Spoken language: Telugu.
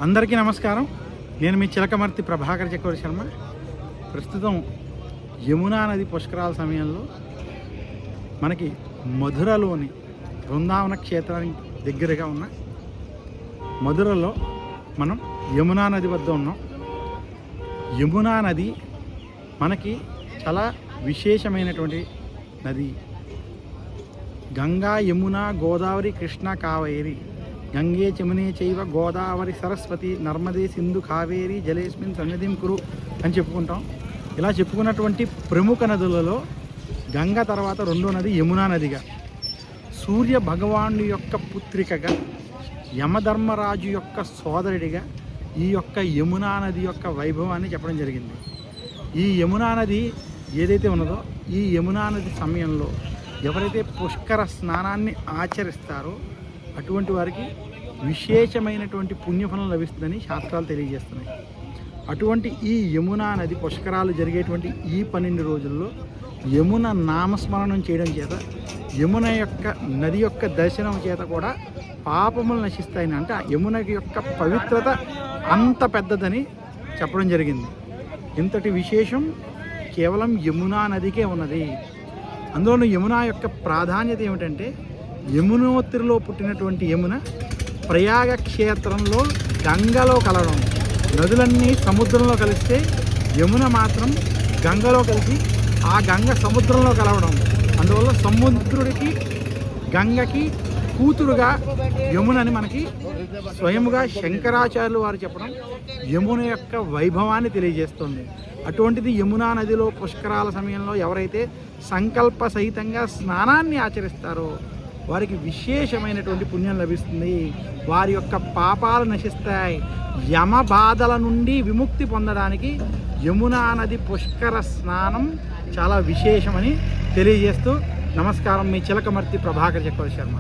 అందరికీ నమస్కారం. నేను మీ చిలకమర్తి ప్రభాకర్ చక్రవర్తి శర్మ. ప్రస్తుతం యమునా నది పుష్కరాల సమయంలో మనకి మధురలోని బృందావన క్షేత్రానికి దగ్గరగా ఉన్న మధురలో మనం యమునా నది వద్ద ఉన్నాం. యమునా నది మనకి చాలా విశేషమైనటువంటి నది. గంగా, యమున, గోదావరి, కృష్ణ, కావేరి, గంగే చమునే చైవ గోదావరి సరస్వతి నర్మదే సింధు కావేరి జలేస్మిన్ సన్నిధిం కురు అని చెప్పుకుంటాం. ఇలా చెప్పుకున్నటువంటి ప్రముఖ నదులలో గంగ తర్వాత రెండో నది యమునా నదిగా, సూర్య భగవాను యొక్క పుత్రికగా, యమధర్మరాజు యొక్క సోదరుడిగా ఈ యొక్క యమునా నది యొక్క వైభవాన్ని చెప్పడం జరిగింది. ఈ యమునా నది ఏదైతే ఉన్నదో ఈ యమునా నది సమయంలో ఎవరైతే పుష్కర స్నానాన్ని ఆచరిస్తారో అటువంటి వారికి విశేషమైనటువంటి పుణ్యఫలం లభిస్తుందని శాస్త్రాలు తెలియజేస్తున్నాయి. అటువంటి ఈ యమునా నది పుష్కరాలు జరిగేటువంటి ఈ 12 రోజుల్లో యమున నామస్మరణం చేయడం చేత, యమున యొక్క నది యొక్క దర్శనం చేత కూడా పాపములు నశిస్తాయని, అంటే యమున యొక్క పవిత్రత అంత పెద్దదని చెప్పడం జరిగింది. ఇంతటి విశేషం కేవలం యమునా నదికే ఉన్నది. అందులోనూ యమున యొక్క ప్రాధాన్యత ఏమిటంటే, యమునోత్రిలో పుట్టినటువంటి యమున ప్రయాగ క్షేత్రంలో గంగలో కలవడం. నదులన్నీ సముద్రంలో కలిస్తే యమున మాత్రం గంగలో కలిసి ఆ గంగ సముద్రంలో కలవడం. అందువల్ల సముద్రుడికి గంగకి కూతురుగా యమునని మనకి స్వయముగా శంకరాచార్యులు వారు చెప్పడం యమున యొక్క వైభవాన్ని తెలియజేస్తుంది. అటువంటిది యమునా నదిలో పుష్కరాల సమయంలో ఎవరైతే సంకల్ప సహితంగా స్నానాన్ని ఆచరిస్తారో వారికి విశేషమైనటువంటి పుణ్యం లభిస్తుంది. వారి యొక్క పాపాలు నశిస్తాయి. యమ బాధల నుండి విముక్తి పొందడానికి యమునా నది పుష్కర స్నానం చాలా విశేషమని తెలియజేస్తూ నమస్కారం. మీ చిలకమర్తి ప్రభాకర్ చక్రవర్తి శర్మ.